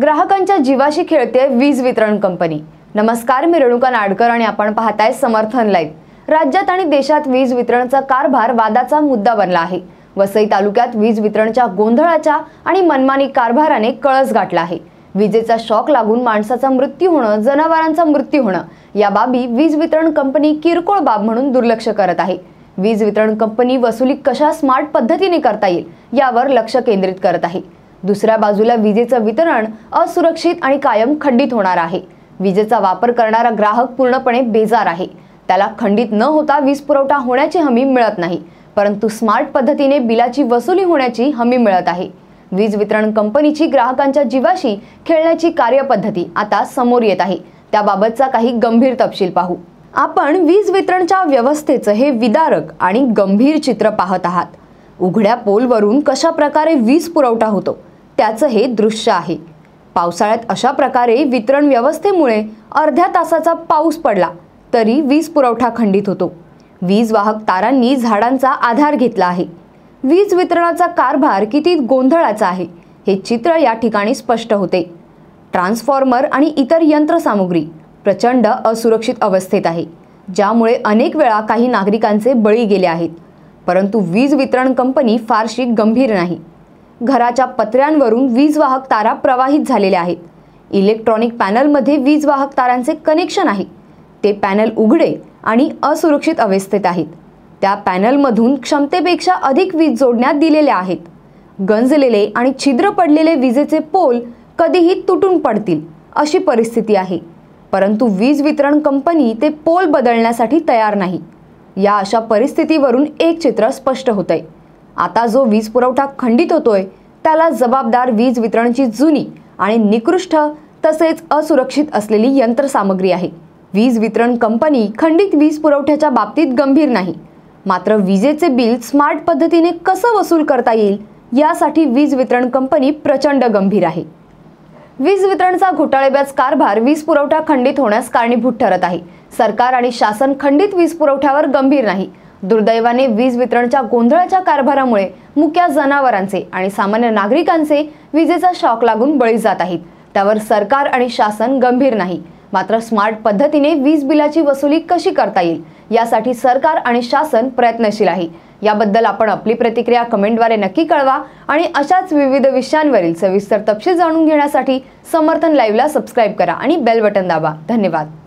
ग्राहकांच्या जीवाशी खेळते वीज वितरण कंपनी। नमस्कार, मी रेणुका नाडकर आणि आपण पाहताय समर्थन लाईव्ह। राज्यात आणि देशात वीज वितरणचा कारभार वादाचा मुद्दा बनला आहे। वसई तालुक्यात वीज वितरणच्या गोंधळाच्या आणि मनमानी कारभाराने कळस गाठला आहे। विजेचा शॉक लागून माणसाचा मृत्यू होणं, जनावरांचा मृत्यू होणं या बाबी वीज वितरण कंपनी किरकोळ बाब म्हणून दुर्लक्ष करत आहे। वीज वितरण कंपनी वसुली कशा स्मार्ट पद्धतीने करता येईल यावर लक्ष केंद्रित करत आहे। दुसऱ्या बाजूला विजेचं वितरण असुरक्षित आणि कायम खंडित होणार आहे। विजेचा वापर करणारा ग्राहक पूर्णपणे बेजार आहे। त्याला खंडित न होता वीज पुरवठा होण्याची हमी मिळत नाही, परंतु स्मार्ट पद्धतीने बिलाची वसुली होण्याची हमी मिळत आहे। वीज वितरण कंपनीची ग्राहकांच्या जीवाशी खेळण्याची कार्यपद्धती आता समोर येत आहे। त्याबाबतचा काही गंभीर तपशील पाहू। आपण वीज वितरणच्या व्यवस्थेचं हे विदारक आणि गंभीर चित्र पाहत आहात। उघड्या पोलवरून कशा प्रकारे वीज पुरवठा होतो त्याचं हे दृश्य आहे। पावसाळ्यात अशा प्रकारे वितरण व्यवस्थेमुळे अर्ध्या तासाचा पाऊस पडला तरी वीज पुरवठा खंडित होतो। वीज वाहक तारांनी झाडांचा आधार घेतला आहे। वीज वितरणाचा कारभार किती गोंधळाचा आहे हे चित्र या ठिकाणी स्पष्ट होते। ट्रान्सफॉर्मर आणि इतर यंत्रसामुग्री प्रचंड असुरक्षित अवस्थेत आहे, ज्यामुळे अनेक वेळा काही नागरिकांचे बळी गेले आहेत। परंतु वीज वितरण कंपनी फारशी गंभीर नाही। घराच्या पत्र्यांवरून वीज वाहक तारा प्रवाहित झालेल्या आहेत। इलेक्ट्रॉनिक पॅनलमध्ये वीज वाहक तारांचे कनेक्शन आहे। ते पॅनल उघडे आणि असुरक्षित अवस्थेत आहेत। त्या पॅनलमधून क्षमतेपेक्षा अधिक वीज जोडण्यात दिलेल्या आहेत। गंजलेले आणि छिद्र पडलेले विजेचे पोल कधीही तुटून पडतील अशी परिस्थिती आहे, परंतु वीज वितरण कंपनी ते पोल बदलण्यासाठी तयार नाही। या अशा परिस्थितीवरून एक चित्र स्पष्ट होतंय। आता जो वीज पुरवठा खंडित होतोय त्याला जबाबदार वीज वितरणची जुनी आणि निकृष्ट तसेच असुरक्षित असलेली यंत्रसामग्री आहे। वीज वितरण कंपनी खंडित वीज पुरवठ्याच्या बाबतीत गंभीर नाही, मात्र विजेचे बिल स्मार्ट पद्धतीने कसं वसूल करता येईल यासाठी वीज वितरण कंपनी प्रचंड गंभीर आहे। वीज वितरणचा घोटाळेबाज कारभार वीज पुरवठा खंडित होण्यास कारणीभूत ठरत आहे। सरकार आणि शासन खंडित वीज पुरवठ्यावर गंभीर नाही। दुर्दैवाने वीज वितरणच्या गोंधळाच्या कारभारामुळे मुक्या जनावरांचे आणि सामान्य नागरिकांचे विजेचा शॉक लागून बळी जात आहेत। त्यावर सरकार आणि शासन गंभीर नाही, मात्र स्मार्ट पद्धतीने वीज बिलाची वसुली कशी करता येईल यासाठी सरकार आणि शासन प्रयत्नशील आहे। याबद्दल आपण आपली प्रतिक्रिया कमेंटद्वारे नक्की कळवा आणि अशाच विविध विषयांवरील सविस्तर तपशील जाणून घेण्यासाठी समर्थन लाईव्हला सबस्क्राइब करा आणि बेल बटन दाबा। धन्यवाद।